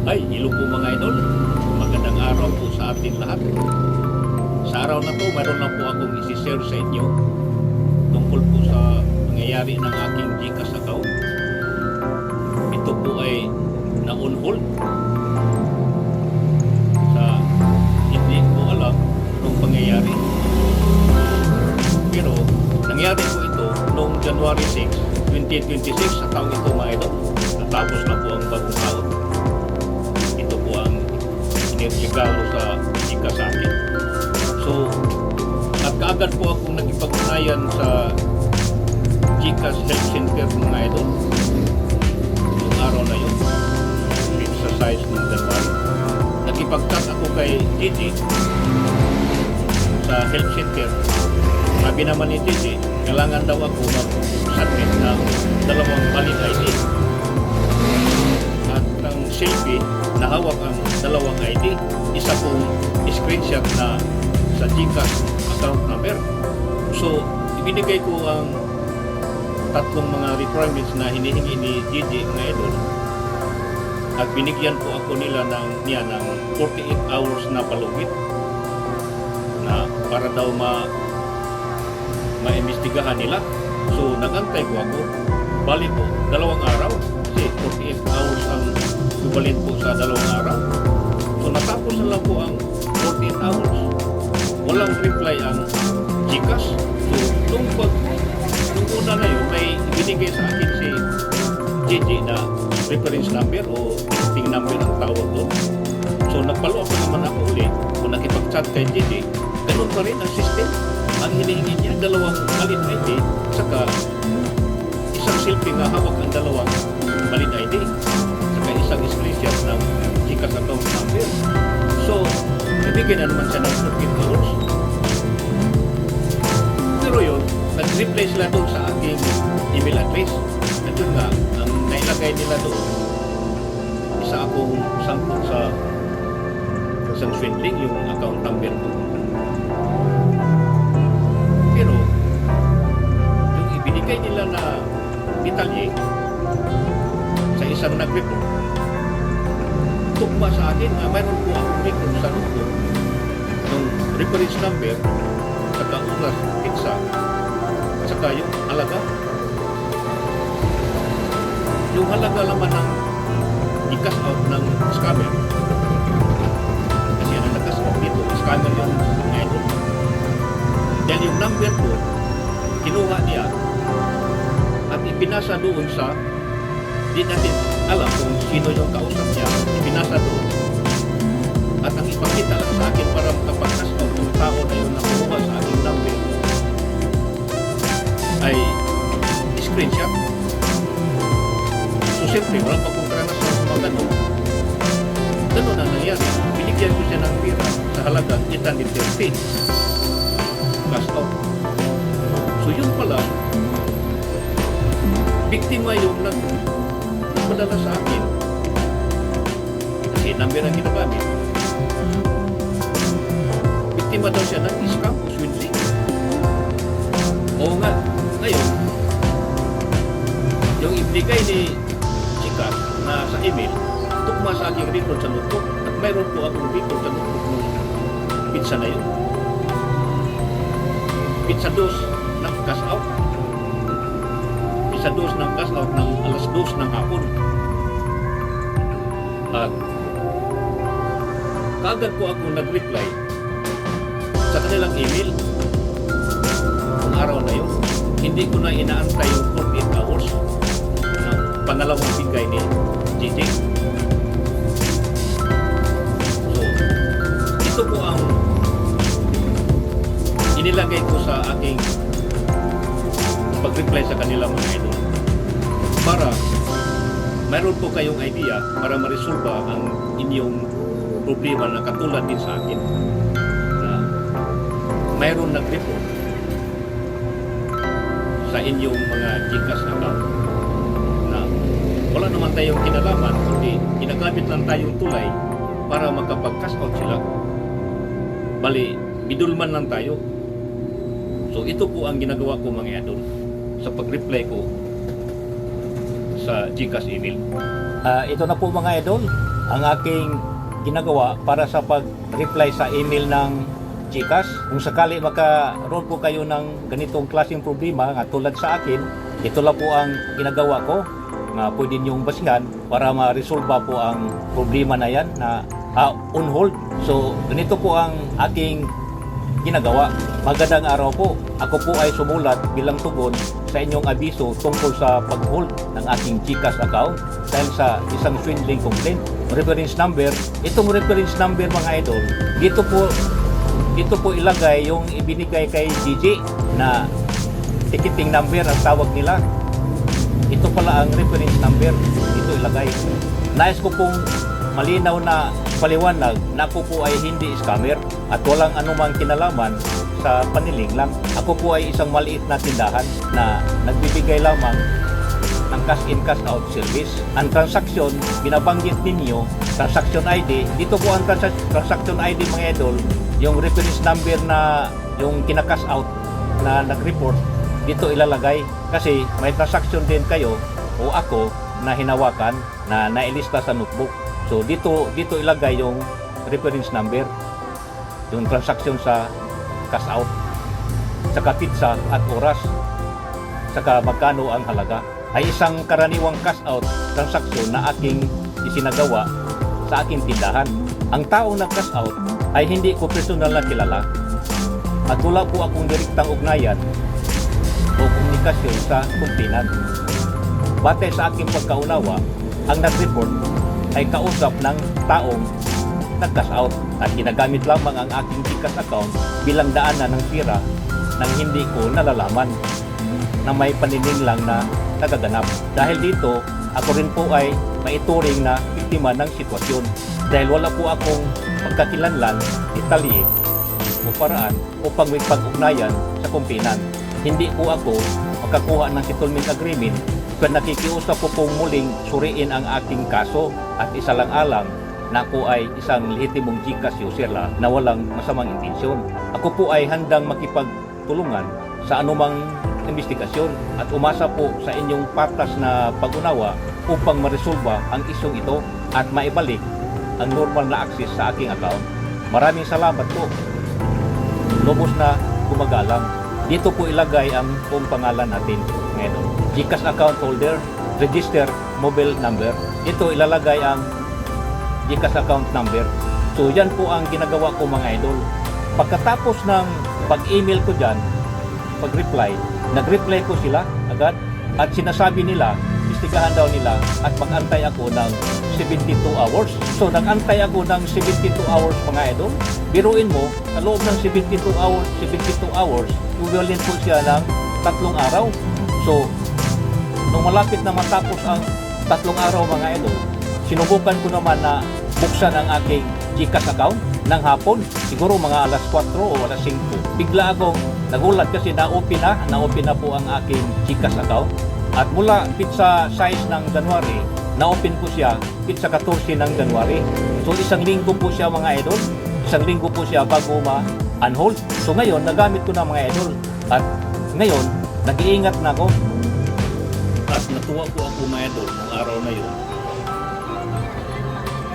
Ay, hello po mga idol. Magandang araw po sa ating lahat. Sa araw na to, mayroon na po akong isi-share sa inyo tungkol po sa nangyayari ng aking GCash account. Ito po ay na-on hold sa hindi ko alam kung pangyayari. Pero nangyari po ito noong January 6, 2026 sa taong ito mga idol. Natapos na po ang bagong taon. Ito po ang inirigalo sa GCash sa akin. So, kaagad po akong nagipag-unayan sa GCash Help Center mga idol. Yung araw na yun, exercise ng January. Nagipag-chat ako kay Gigi sa Help Center. Sabi naman ni Gigi, kailangan daw ako mag-submit ng 2 valid ID. At ang selfie, nahawak ang 2 ID. Isa pong screenshot na sa GCash account number. So, ibinigay ko ang 3 mga requirements na hinihingi ni Gigi mga idol. At binigyan po ako niya ng 48 hours na palugit na para daw maimbestigahan nila. So, nagantay ko ako. Bali po, 2 araw. Kasi 48 hours ang equivalent po sa 2 araw. So, natapos na lang po ang 48 hours. Walang reply ang GCash. So, nung una na yun, may ibinigay sa akin si Gigi na reference number o listing number ang tawag doon. So, nagpalo ako naman ako ulit kung nakipag-chat kay Gigi. Ganun pa rin ang system. Ang hinihingi niya, 2 valid ID, saka isang selfie nga hawak ang 2 valid ID, saka isang screenshot ng GCash account number. So, nabigyan na naman siya ng 48 hours. Pero yun, nag-reply sila doon sa aking email address. At yun nga, ang nailagay nila doon, isa akong sample sa isang swindling, yung account number ko. Pero, yung ibinigay nila na detalye sa isang nag-report, tugma sa akin na mayroon po akong record sa loob ng reference number, saka unas, pizza, saka yung halaga. Yung halaga naman ng i-cash out ng scammer. Kasi ang nag-cash out dito, scammer yung idol. Dahil yung number ko, kinuha niya at ipinasa doon sa, di natin alam kung sino yung kausap niya, ipinasa doon. At ang ipakita lang sa akin para makapag-cash out yung tao na yung nakuha sa aking number ay screenshot. So siyempre, walang pagkumparanas sa mga ganun. Ganun ang nangyari. Binigyan ko siya ng pira sa halagang 830. Cash out. So yun pala, biktima yung nagpadala sa akin. Kasi number ang ginagamit. Biktima daw siya ng scam o swindling. Oo nga, ngayon, yung ibigay ni GCash na sa email, tugma sa aking record sa notebook at mayroon po akong record sa notebook ng pizza na yun. Pizza 2 ng cash out. Pizza 2 ng cash out ng alas 2 ng hapon. At kaagad po ako nag-reply sa kanilang email kung araw na yun. Hindi ko na inaantay yung 48 hours ng pangalawang bigay ni Gigi. So, ito po ang inilagay ko sa aking pag-reply sa kanila mga idol para mayroon po kayong idea para ma-resolve ang inyong problema na katulad din sa akin na mayroon nag-report sa inyong mga GCash account na wala naman tayong kinalaman kundi ginagamit lang tayong tulay para makapag-cash out sila. Bali, bidulman lang tayo. So ito po ang ginagawa ko mga idol sa pag-reply ko sa GCash email. Ito na po mga idol, ang aking ginagawa para sa pag-reply sa email ng GCash. Kung sakali makaroon po kayo ng ganitong klaseng problema nga tulad sa akin, ito lang po ang ginagawa ko nga pwede niyong basihan para ma-resolve po ang problema na yan na on hold. So ganito po ang aking ginagawa. Magandang araw po. Ako po ay sumulat bilang tugon sa inyong abiso tungkol sa pag-hold ng aking GCash account dahil sa isang swindling complaint. Reference number, itong reference number mga idol, dito po ilagay yung ibinigay kay DJ na ticketing number ang tawag nila. Ito pala ang reference number, dito ilagay. Nais ko pong malinaw na paliwanag na ako po ay hindi scammer at walang anumang kinalaman sa paniling lang. Ako po ay isang maliit na tindahan na nagbibigay lamang ng cash in cash out service. Ang transaksyon, binabanggit ninyo, transaction ID, dito po ang transaction ID mga idol, yung reference number na yung kina-cash out na nag-report, dito ilalagay kasi may transaction din kayo o ako na hinawakan na nailista sa notebook. So dito ilagay yung reference number, yung transaction sa cash out, saka pizza at oras, saka magkano ang halaga. Ay isang karaniwang cash out transaction na aking isinagawa sa aking tindahan. Ang tao na cash out ay hindi ko personal na kilala at wala po akong direktang ugnayan o komunikasyon sa kumpinan. Batay sa aking pagkaunawa, ang nag-report ay kausap ng taong nag-cash out at ginagamit lamang ang aking GCash account bilang daanan ng pira nang hindi ko nalalaman na may panining lang na nagaganap. Dahil dito, ako rin po ay maituring na biktima ng sitwasyon dahil wala po akong pagkakilanlan, detalye o paraan upang may pag-ugnayan sa kumpinan. Hindi po ako makakuha ng settlement agreement kaya nakikiusap po pong muling suriin ang aking kaso at isa lang alang na ako ay isang lehitimong GCash user na walang masamang intensyon. Ako po ay handang makipagtulungan sa anumang investigasyon at umasa po sa inyong patas na pag-unawa upang maresolba ang isyong ito at maibalik ang normal na access sa aking account. Maraming salamat po. Lubos na gumagalang. Dito po ilagay ang buong pangalan natin ngayon. GCash account holder, register mobile number. Dito ilalagay ang GCash account number. So yan po ang ginagawa ko mga idol. Pagkatapos ng pag-email ko dyan, pag-reply, nag-reply ko sila agad at sinasabi nila, istigahan daw nila at mag-antay ako ng 72 hours. So nag-antay ako ng 72 hours mga idol. Biruin mo, sa loob ng 72 hours, equivalent po siya ng 3 araw. So, nung malapit na matapos ang 3 araw mga idol, sinubukan ko naman na buksan ang aking GCash account ng hapon, siguro mga alas 4 o alas 5. Bigla akong nagulat kasi na-open na po ang aking GCash account. At mula pizza size ng January, na-open ko siya pizza 14 ng January. So isang linggo po siya mga idol, isang linggo po siya bago ma-unhold. So ngayon, nagamit ko na mga idol at ngayon, nag-iingat na ako. At natuwa po ako mga idol ng araw na yun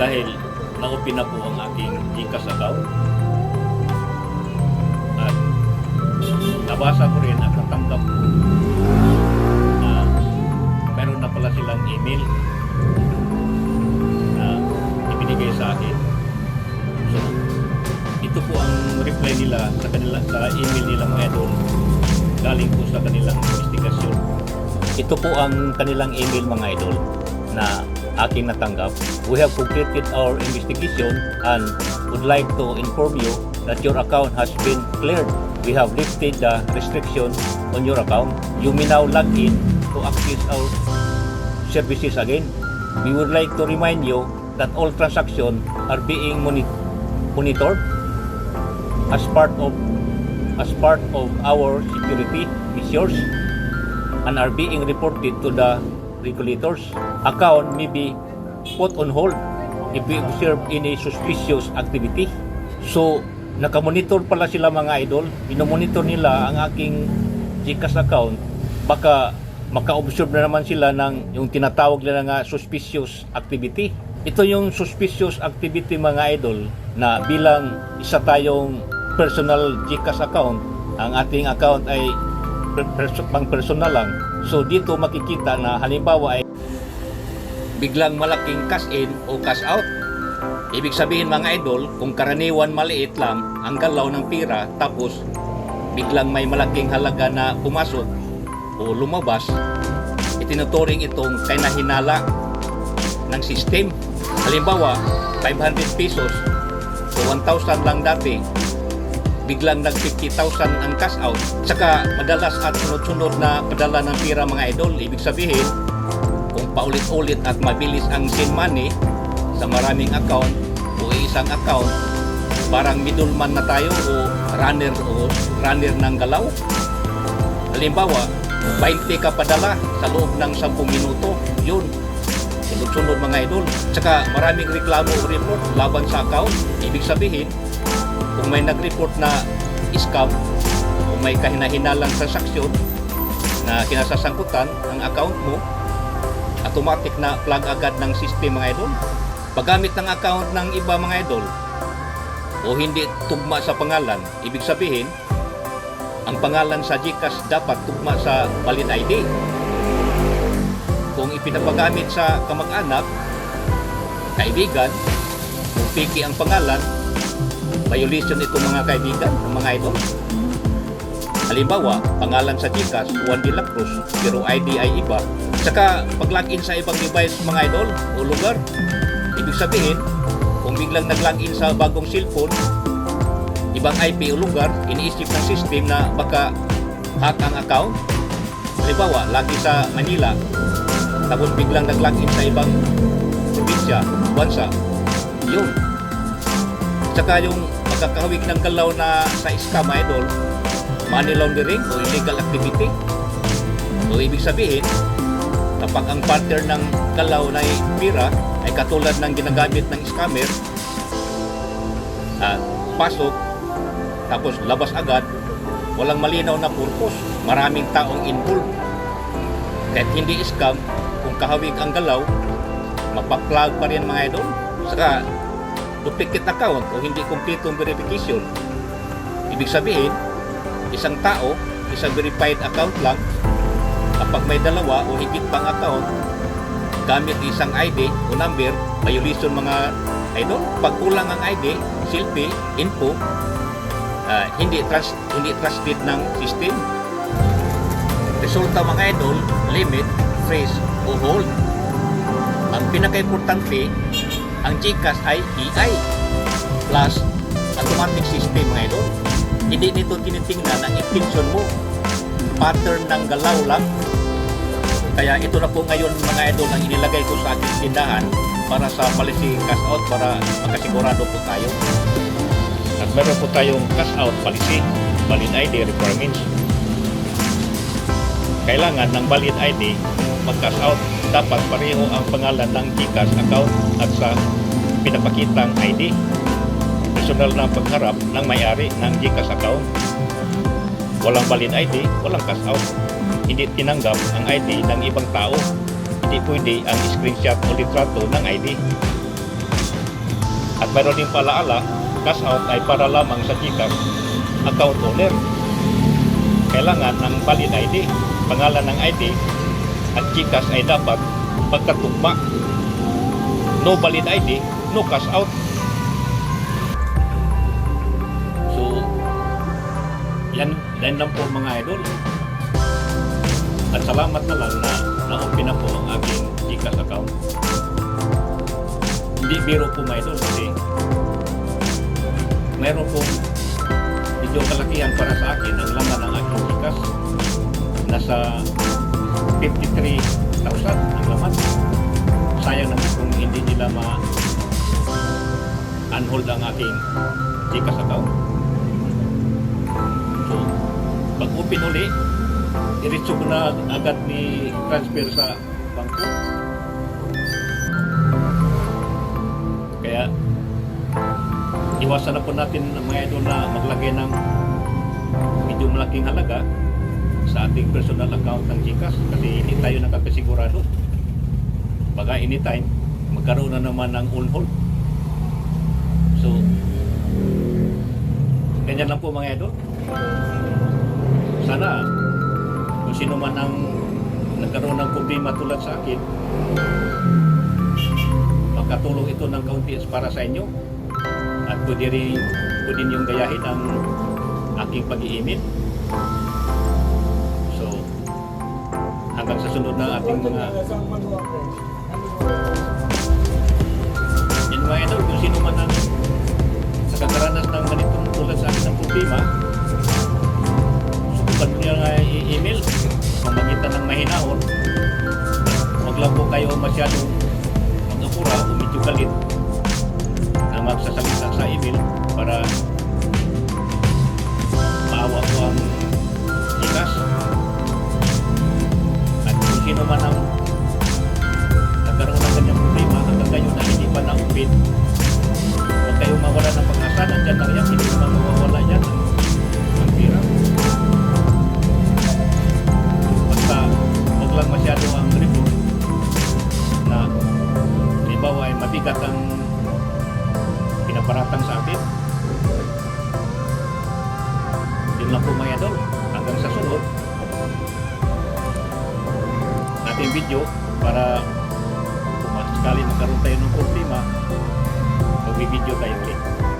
dahil na-open na po ang aking GCash account at nabasa ko rin at natanggap ko na meron na pala silang email na ibinigay sa akin. So ito po ang reply nila sa email nila mga idol galing po sa kanilang investigasyon. Ito po ang kanilang email mga idol na aking natanggap. We have completed our investigation and would like to inform you that your account has been cleared. We have lifted the restriction on your account. You may now log in to access our services again. We would like to remind you that all transactions are being monitored as part of our security measures and are being reported to the regulators. Account may be put on hold if we observe any suspicious activity. So, nakamonitor pala sila mga idol. Inomonitor nila ang aking GCash account. Baka maka-observe na naman sila ng yung tinatawag nila nga suspicious activity. Ito yung suspicious activity mga idol na bilang isa tayong personal GCash account, ang ating account ay pang personal lang. So dito makikita na halimbawa ay biglang malaking cash in o cash out. Ibig sabihin mga idol, kung karaniwan maliit lang ang galaw ng pira tapos biglang may malaking halaga na pumasok o lumabas, itinuturing itong kinahinala ng system. Halimbawa, 500 pesos o 1,000 lang dati, biglang nag 50,000 ang cash out. Saka madalas at sunod-sunod na padala ng pira mga idol. Ibig sabihin, kung paulit-ulit at mabilis ang send money sa maraming account o isang account, parang middleman na tayo o runner ng galaw. Halimbawa, 20 ka padala sa loob ng 10 minuto. Yun, sunod-sunod mga idol. Tsaka maraming reklamo o report laban sa account. Ibig sabihin, kung may nag-report na scam o may kahinahinalang transaksyon na kinasasangkutan ang account mo, automatic na flag agad ng system mga idol. Paggamit ng account ng iba mga idol o hindi tugma sa pangalan, ibig sabihin, ang pangalan sa GCash dapat tugma sa valid ID. Kung ipinapagamit sa kamag-anak, kaibigan, kung piki ang pangalan, violation ito mga kaibigan, mga idol. Halimbawa, pangalan sa GCash, Juan de la Cruz, pero ID ay iba. Saka pag-login sa ibang device mga idol o lugar, ibig sabihin, kung biglang nag-login sa bagong cellphone, ibang IP o lugar, iniisip ng system na baka hack ang account. Halimbawa, lagi sa Manila, tapos biglang nag-login sa ibang probinsya, bansa, yun. Saka yung magkakahawig ng galaw na sa scam idol, money laundering o illegal activity. So ibig sabihin, kapag ang pattern ng galaw na pira ay katulad ng ginagamit ng scammer, pasok, tapos labas agad, walang malinaw na purpose, maraming taong involved. Kahit hindi scam, kung kahawig ang galaw, mapaplag pa rin mga idol. Saka duplicate account o hindi kompletong verification. Ibig sabihin, isang tao, isang verified account lang, kapag may dalawa o higit pang account, gamit isang ID o number, violation mga idol. Pag kulang ang ID, selfie, info, hindi trusted ng system. Resulta mga idol, limit, freeze o hold. Ang pinaka-importante, ang GCash ay AI plus automatic system mga idol. Hindi nito tinitingnan ang intention mo, pattern ng galaw lang. Kaya ito na po ngayon mga idol ang inilagay ko sa aking tindahan para sa policy cash out para makasigurado po tayo. At meron po tayong cash out policy, valid ID requirements. Kailangan ng valid ID mag-cash out. Dapat pareho ang pangalan ng GCash account at sa pinapakitang ID. Personal na pagharap ng may-ari ng GCash account. Walang valid ID, walang cash out. Hindi tinanggap ang ID ng ibang tao. Hindi pwede ang screenshot o litrato ng ID. At mayroon din palaala, cash out ay para lamang sa GCash account owner. Kailangan ng valid ID, pangalan ng ID, at GCash ay dapat magkatugma. No valid ID, no cash out. So, yan lang po mga idol. At salamat na lang na na-open na po ang aking GCash account. Hindi biro po mga idol kasi mayroon po medyo kalakihan para sa akin ang laman ng aking GCash. Nasa 53,000 ang laman. Sayang naman kung hindi nila ma-unhold ang aking GCash account. So, pag open uli, diretso ko na agad ni transfer sa bangko. Kaya, iwasan na po natin mga idol na maglagay ng medyo malaking halaga sa ating personal account ng GCash kasi hindi tayo nakakasigurado. Baga anytime magkaroon na naman ng on-hold. So, ganyan lang po mga idol. Sana, kung sino man ang nagkaroon ng problema tulad sa akin, makatulong ito ng kaunti para sa inyo. At pwede niyong gayahin ang aking pag-iimit. So, hanggang sa sunod na ating mga yan mga idol, kung sino man ang nakakaranas ng ganitong tulad sa akin ng problema, subukan niyo nga i-email pamagitan ng mahinahon. Huwag lang po kayo masyadong mag-apura o medyo galit na magsasalita sa email para maawa po ang ikas. At kung sino man ang nagkaroon ng kanyang problema hanggang ngayon na hindi pa na-open, huwag kayong mawala ng pag-asa. Nandyan lang yan, hindi naman mawawala yan ang hirap. Basta huwag lang masyado ang report na halimbawa ay mabigat ang pinaparatang sa atin. Yun lang po mga idol. Hanggang sa sunod nating video para kung sakali magkaroon tayo ng problema, magbibideo tayo ulit.